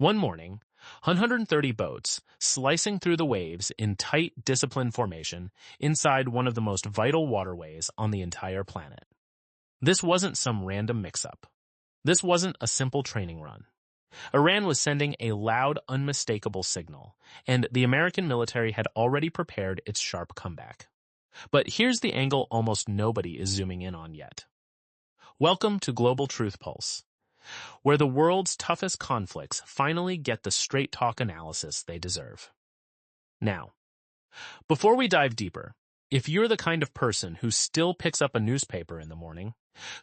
One morning, 130 boats slicing through the waves in tight, disciplined formation inside one of the most vital waterways on the entire planet. This wasn't some random mix-up. This wasn't a simple training run. Iran was sending a loud, unmistakable signal, and the American military had already prepared its sharp comeback. But here's the angle almost nobody is zooming in on yet. Welcome to Global Truth Pulse, where the world's toughest conflicts finally get the straight-talk analysis they deserve. Now, before we dive deeper, if you're the kind of person who still picks up a newspaper in the morning,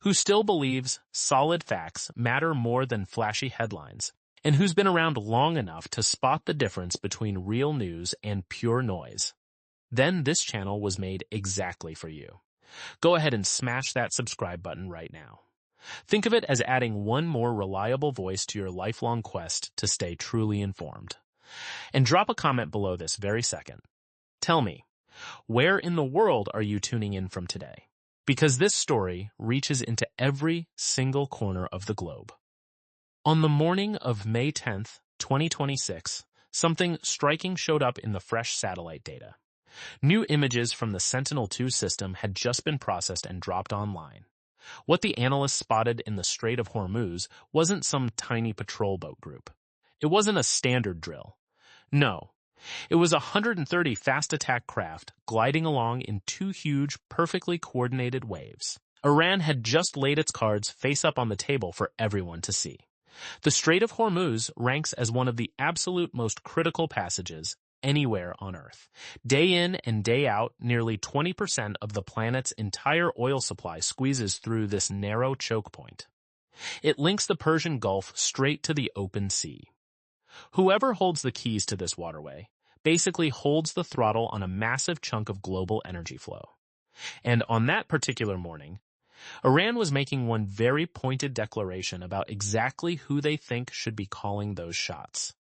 who still believes solid facts matter more than flashy headlines, and who's been around long enough to spot the difference between real news and pure noise, then this channel was made exactly for you. Go ahead and smash that subscribe button right now. Think of it as adding one more reliable voice to your lifelong quest to stay truly informed. And drop a comment below this very second. Tell me, where in the world are you tuning in from today? Because this story reaches into every single corner of the globe. On the morning of May 10th, 2026, something striking showed up in the fresh satellite data. New images from the Sentinel-2 system had just been processed and dropped online. What the analysts spotted in the Strait of Hormuz wasn't some tiny patrol boat group. It wasn't a standard drill. No, it was 130 fast attack craft gliding along in two huge, perfectly coordinated waves. Iran had just laid its cards face up on the table for everyone to see. The Strait of Hormuz ranks as one of the absolute most critical passages anywhere on Earth. Day in and day out, nearly 20% of the planet's entire oil supply squeezes through this narrow choke point. It links the Persian Gulf straight to the open sea. Whoever holds the keys to this waterway basically holds the throttle on a massive chunk of global energy flow. And on that particular morning, Iran was making one very pointed declaration about exactly who they think should be calling those shots.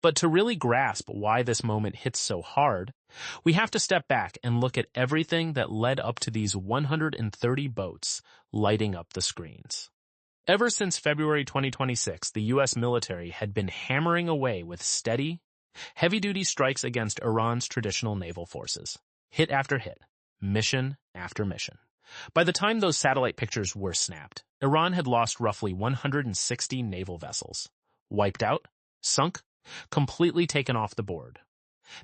But to really grasp why this moment hits so hard, we have to step back and look at everything that led up to these 130 boats lighting up the screens. Ever since February 2026, the U.S. military had been hammering away with steady, heavy-duty strikes against Iran's traditional naval forces. Hit after hit, mission after mission. By the time those satellite pictures were snapped, Iran had lost roughly 160 naval vessels. Wiped out, sunk, completely taken off the board.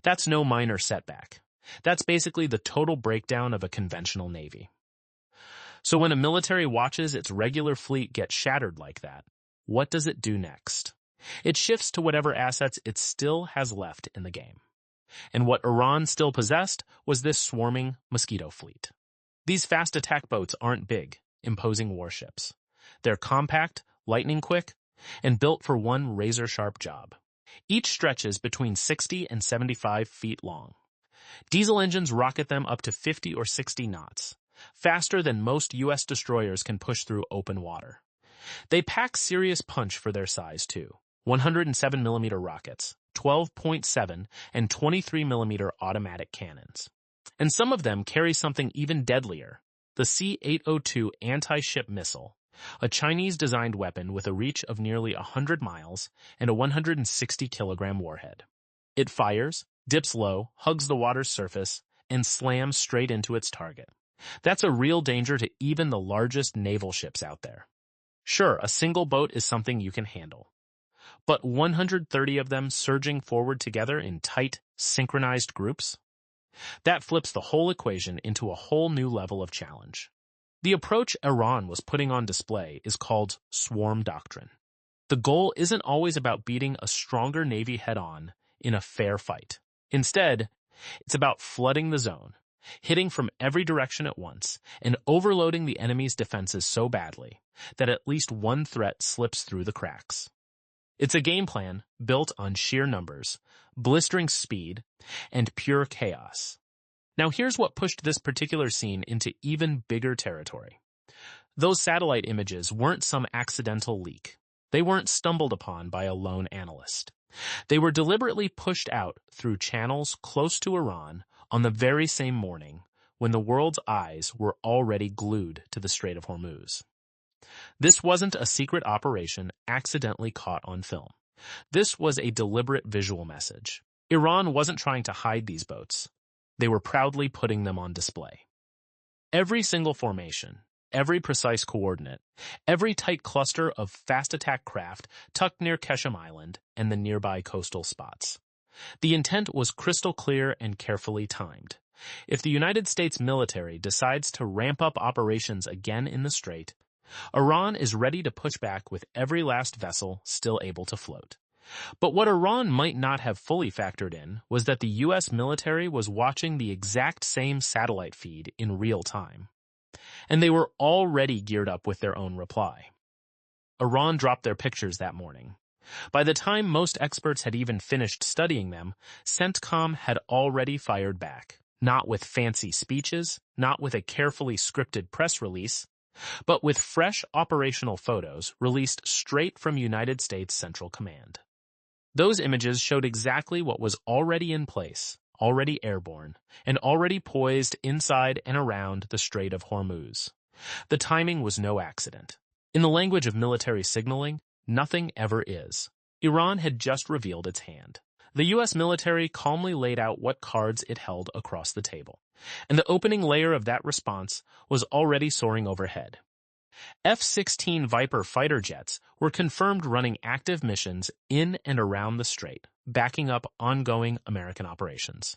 That's no minor setback. That's basically the total breakdown of a conventional navy. So when a military watches its regular fleet get shattered like that, what does it do next? It shifts to whatever assets it still has left in the game. And what Iran still possessed was this swarming Mosquito fleet. These fast attack boats aren't big, imposing warships. They're compact, lightning quick, and built for one razor-sharp job. Each stretches between 60 and 75 feet long. Diesel engines rocket them up to 50 or 60 knots, faster than most U.S. destroyers can push through open water. They pack serious punch for their size, too. 107mm rockets, 12.7 and 23mm automatic cannons. And some of them carry something even deadlier, the C-802 anti-ship missile, a Chinese-designed weapon with a reach of nearly 100 miles and a 160-kilogram warhead. It fires, dips low, hugs the water's surface, and slams straight into its target. That's a real danger to even the largest naval ships out there. Sure, a single boat is something you can handle. But 130 of them surging forward together in tight, synchronized groups? That flips the whole equation into a whole new level of challenge. The approach Iran was putting on display is called swarm doctrine. The goal isn't always about beating a stronger navy head-on in a fair fight. Instead, it's about flooding the zone, hitting from every direction at once, and overloading the enemy's defenses so badly that at least one threat slips through the cracks. It's a game plan built on sheer numbers, blistering speed, and pure chaos. Now here's what pushed this particular scene into even bigger territory. Those satellite images weren't some accidental leak. They weren't stumbled upon by a lone analyst. They were deliberately pushed out through channels close to Iran on the very same morning when the world's eyes were already glued to the Strait of Hormuz. This wasn't a secret operation accidentally caught on film. This was a deliberate visual message. Iran wasn't trying to hide these boats. They were proudly putting them on display. Every single formation, every precise coordinate, every tight cluster of fast-attack craft tucked near Qeshm Island and the nearby coastal spots. The intent was crystal clear and carefully timed. If the United States military decides to ramp up operations again in the Strait, Iran is ready to push back with every last vessel still able to float. But what Iran might not have fully factored in was that the U.S. military was watching the exact same satellite feed in real time. And they were already geared up with their own reply. Iran dropped their pictures that morning. By the time most experts had even finished studying them, CENTCOM had already fired back. Not with fancy speeches, not with a carefully scripted press release, but with fresh operational photos released straight from United States Central Command. Those images showed exactly what was already in place, already airborne, and already poised inside and around the Strait of Hormuz. The timing was no accident. In the language of military signaling, nothing ever is. Iran had just revealed its hand. The U.S. military calmly laid out what cards it held across the table, and the opening layer of that response was already soaring overhead. F-16 Viper fighter jets were confirmed running active missions in and around the strait, backing up ongoing American operations.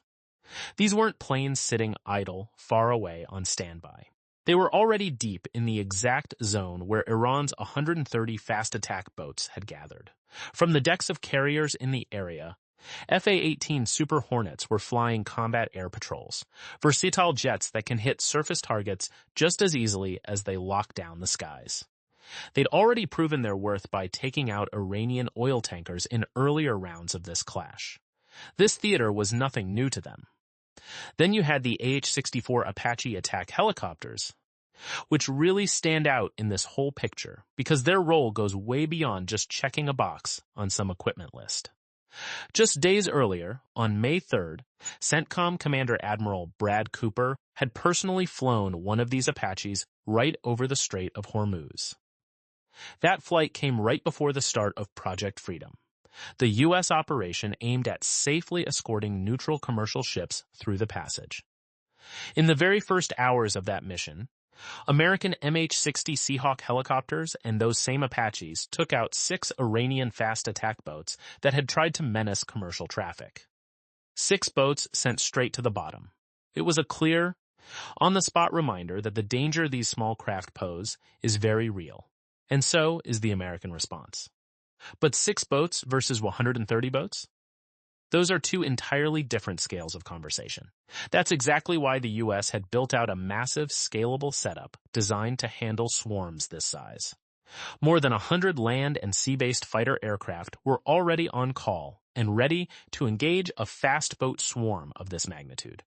These weren't planes sitting idle, far away on standby. They were already deep in the exact zone where Iran's 130 fast-attack boats had gathered. From the decks of carriers in the area, FA-18 Super Hornets were flying combat air patrols, versatile jets that can hit surface targets just as easily as they lock down the skies. They'd already proven their worth by taking out Iranian oil tankers in earlier rounds of this clash. This theater was nothing new to them. Then you had the AH-64 Apache attack helicopters, which really stand out in this whole picture because their role goes way beyond just checking a box on some equipment list. Just days earlier, on May 3rd, CENTCOM Commander Admiral Brad Cooper had personally flown one of these Apaches right over the Strait of Hormuz. That flight came right before the start of Project Freedom, the U.S. operation aimed at safely escorting neutral commercial ships through the passage. In the very first hours of that mission, American MH-60 Seahawk helicopters and those same Apaches took out 6 Iranian fast attack boats that had tried to menace commercial traffic. 6 boats sent straight to the bottom. It was a clear, on-the-spot reminder that the danger these small craft pose is very real, and so is the American response. But 6 boats versus 130 boats? Those are 2 entirely different scales of conversation. That's exactly why the U.S. had built out a massive, scalable setup designed to handle swarms this size. More than 100 land and sea-based fighter aircraft were already on call and ready to engage a fast boat swarm of this magnitude.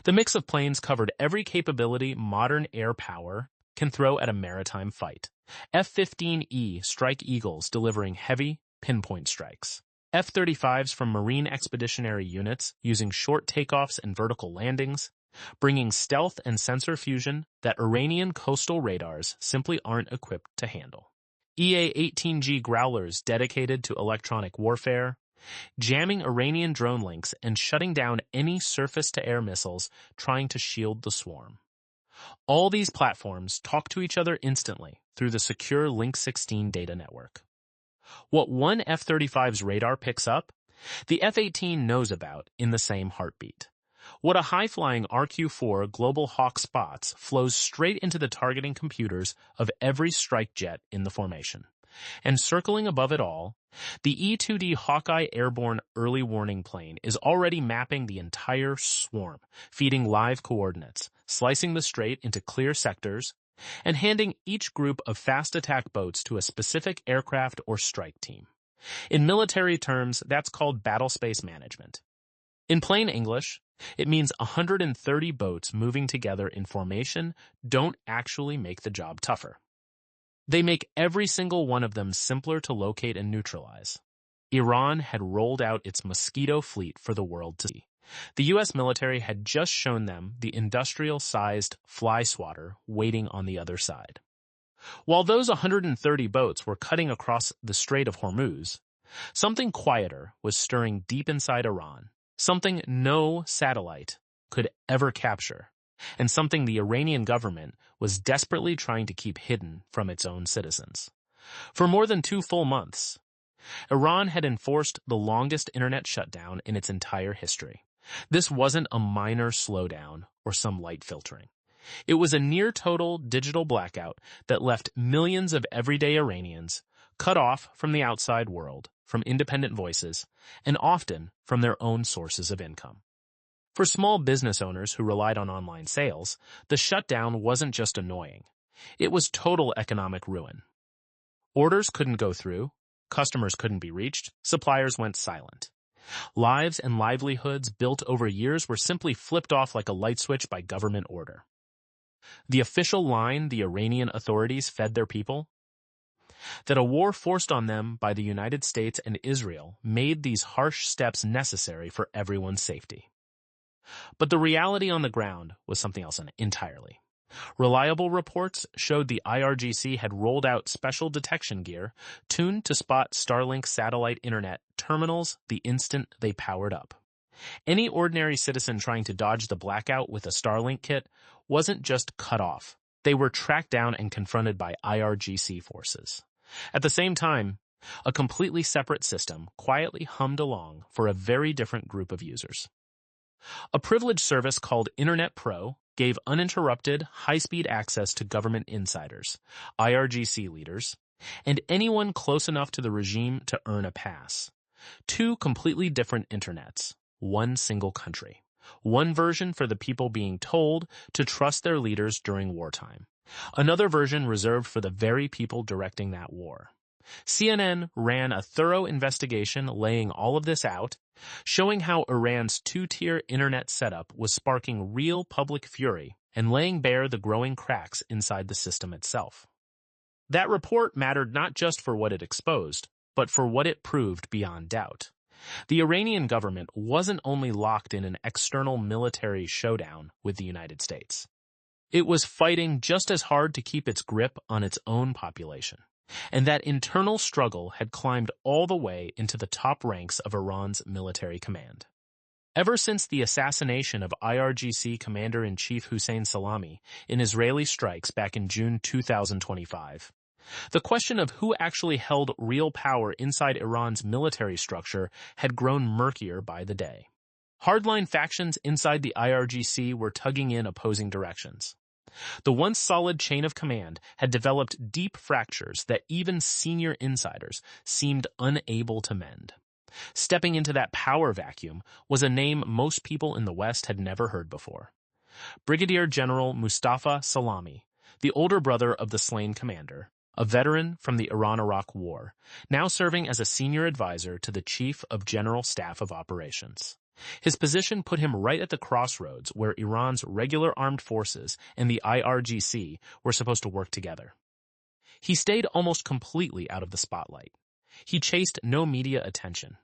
The mix of planes covered every capability modern air power can throw at a maritime fight. F-15E Strike Eagles delivering heavy, pinpoint strikes. F-35s from Marine Expeditionary Units using short takeoffs and vertical landings, bringing stealth and sensor fusion that Iranian coastal radars simply aren't equipped to handle. EA-18G Growlers dedicated to electronic warfare, jamming Iranian drone links and shutting down any surface-to-air missiles trying to shield the swarm. All these platforms talk to each other instantly through the secure Link 16 data network. What one F-35's radar picks up, the F-18 knows about in the same heartbeat. What a high-flying RQ-4 Global Hawk spots flows straight into the targeting computers of every strike jet in the formation. And circling above it all, the E-2D Hawkeye airborne early warning plane is already mapping the entire swarm, feeding live coordinates, slicing the strait into clear sectors, and handing each group of fast attack boats to a specific aircraft or strike team. In military terms, that's called battlespace management. In plain English, it means 130 boats moving together in formation don't actually make the job tougher. They make every single one of them simpler to locate and neutralize. Iran had rolled out its Mosquito fleet for the world to see. The U.S. military had just shown them the industrial-sized fly swatter waiting on the other side. While those 130 boats were cutting across the Strait of Hormuz, Something quieter was stirring deep inside Iran, something no satellite could ever capture, and something the Iranian government was desperately trying to keep hidden from its own citizens. For more than 2 full months, Iran had enforced the longest internet shutdown in its entire history. This wasn't a minor slowdown or some light filtering. It was a near-total digital blackout that left millions of everyday Iranians cut off from the outside world, from independent voices, and often from their own sources of income. For small business owners who relied on online sales, the shutdown wasn't just annoying. It was total economic ruin. Orders couldn't go through, customers couldn't be reached, suppliers went silent. Lives and livelihoods built over years were simply flipped off like a light switch by government order. The official line the Iranian authorities fed their people? That a war forced on them by the United States and Israel made these harsh steps necessary for everyone's safety. But the reality on the ground was something else entirely. Reliable reports showed the IRGC had rolled out special detection gear tuned to spot Starlink satellite internet terminals the instant they powered up. Any ordinary citizen trying to dodge the blackout with a Starlink kit wasn't just cut off. They were tracked down and confronted by IRGC forces. At the same time, a completely separate system quietly hummed along for a very different group of users. A privileged service called Internet Pro gave uninterrupted, high-speed access to government insiders, IRGC leaders, and anyone close enough to the regime to earn a pass. 2 completely different internets, one single country. One version for the people being told to trust their leaders during wartime. Another version reserved for the very people directing that war. CNN ran a thorough investigation laying all of this out, showing how Iran's 2-tier internet setup was sparking real public fury and laying bare the growing cracks inside the system itself. That report mattered not just for what it exposed, but for what it proved beyond doubt. The Iranian government wasn't only locked in an external military showdown with the United States. It was fighting just as hard to keep its grip on its own population. And that internal struggle had climbed all the way into the top ranks of Iran's military command. Ever since the assassination of IRGC Commander-in-Chief Hussein Salami in Israeli strikes back in June 2025, the question of who actually held real power inside Iran's military structure had grown murkier by the day. Hardline factions inside the IRGC were tugging in opposing directions. The once solid chain of command had developed deep fractures that even senior insiders seemed unable to mend. Stepping into that power vacuum was a name most people in the West had never heard before. Brigadier General Mustafa Salami, the older brother of the slain commander, a veteran from the Iran-Iraq War, now serving as a senior advisor to the Chief of General Staff of Operations. His position put him right at the crossroads where Iran's regular armed forces and the IRGC were supposed to work together. He stayed almost completely out of the spotlight. He chased no media attention.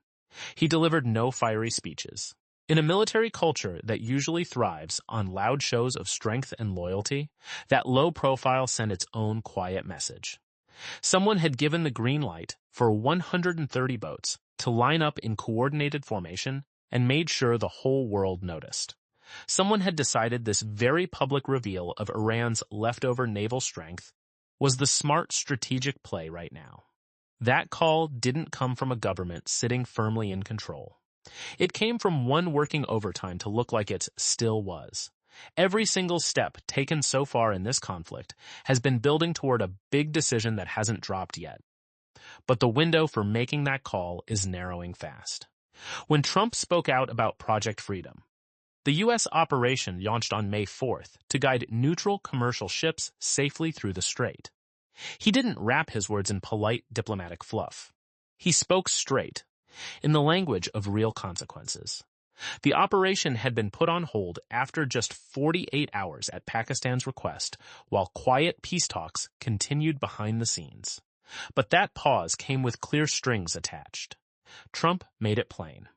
He delivered no fiery speeches. In a military culture that usually thrives on loud shows of strength and loyalty, that low profile sent its own quiet message. Someone had given the green light for 130 boats to line up in coordinated formation and made sure the whole world noticed. Someone had decided this very public reveal of Iran's leftover naval strength was the smart strategic play right now. That call didn't come from a government sitting firmly in control. It came from one working overtime to look like it still was. Every single step taken so far in this conflict has been building toward a big decision that hasn't dropped yet. But the window for making that call is narrowing fast. When Trump spoke out about Project Freedom, the U.S. operation launched on May 4th to guide neutral commercial ships safely through the strait. He didn't wrap his words in polite diplomatic fluff. He spoke straight, in the language of real consequences. The operation had been put on hold after just 48 hours at Pakistan's request, while quiet peace talks continued behind the scenes. But that pause came with clear strings attached. Trump made it plain.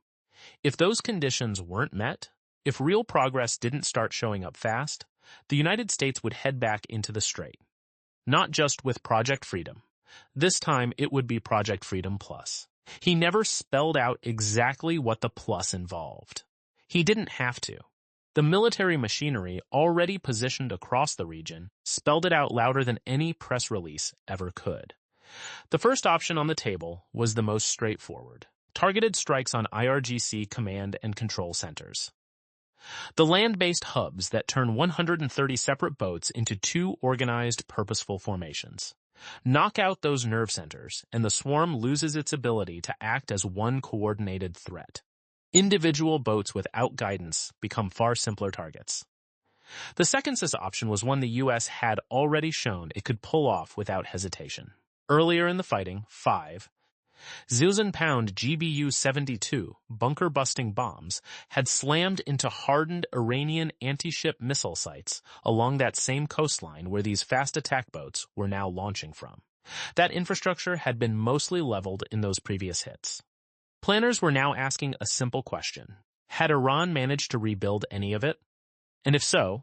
If those conditions weren't met, if real progress didn't start showing up fast, the United States would head back into the strait. Not just with Project Freedom. This time it would be Project Freedom Plus. He never spelled out exactly what the plus involved. He didn't have to. The military machinery already positioned across the region spelled it out louder than any press release ever could. The first option on the table was the most straightforward: targeted strikes on IRGC command and control centers. The land-based hubs that turn 130 separate boats into two organized, purposeful formations. Knock out those nerve centers, and the swarm loses its ability to act as one coordinated threat. Individual boats without guidance become far simpler targets. The second option was one the U.S. had already shown it could pull off without hesitation. Earlier in the fighting, 5,000-pound GBU-72 bunker-busting bombs had slammed into hardened Iranian anti-ship missile sites along that same coastline where these fast attack boats were now launching from. That infrastructure had been mostly leveled in those previous hits. Planners were now asking a simple question: had Iran managed to rebuild any of it? And if so,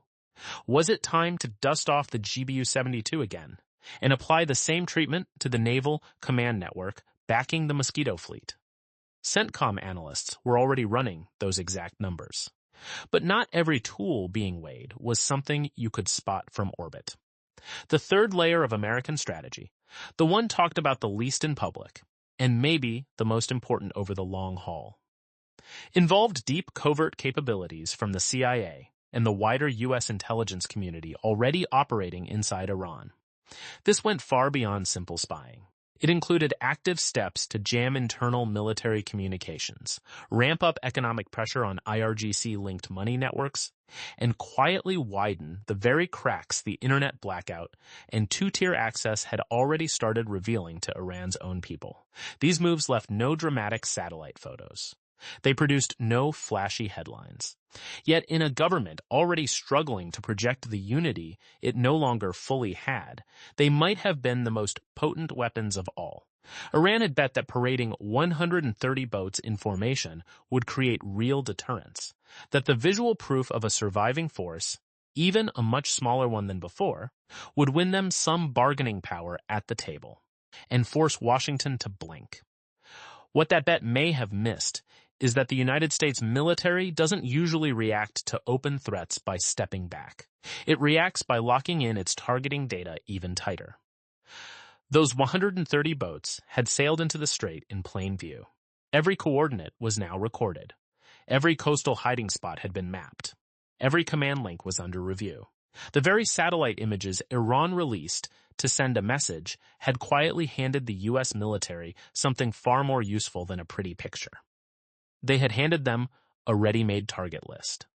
was it time to dust off the GBU-72 again and apply the same treatment to the naval command network backing the Mosquito fleet? CENTCOM analysts were already running those exact numbers. But not every tool being weighed was something you could spot from orbit. The third layer of American strategy, the one talked about the least in public, and maybe the most important over the long haul, involved deep covert capabilities from the CIA and the wider U.S. intelligence community already operating inside Iran. This went far beyond simple spying. It included active steps to jam internal military communications, ramp up economic pressure on IRGC-linked money networks, and quietly widen the very cracks the internet blackout and two-tier access had already started revealing to Iran's own people. These moves left no dramatic satellite photos. They produced no flashy headlines. Yet in a government already struggling to project the unity it no longer fully had, they might have been the most potent weapons of all. Iran had bet that parading 130 boats in formation would create real deterrence, that the visual proof of a surviving force, even a much smaller one than before, would win them some bargaining power at the table, and force Washington to blink. What that bet may have missed is that the United States military doesn't usually react to open threats by stepping back. It reacts by locking in its targeting data even tighter. Those 130 boats had sailed into the strait in plain view. Every coordinate was now recorded. Every coastal hiding spot had been mapped. Every command link was under review. The very satellite images Iran released to send a message had quietly handed the U.S. military something far more useful than a pretty picture. They had handed them a ready-made target list.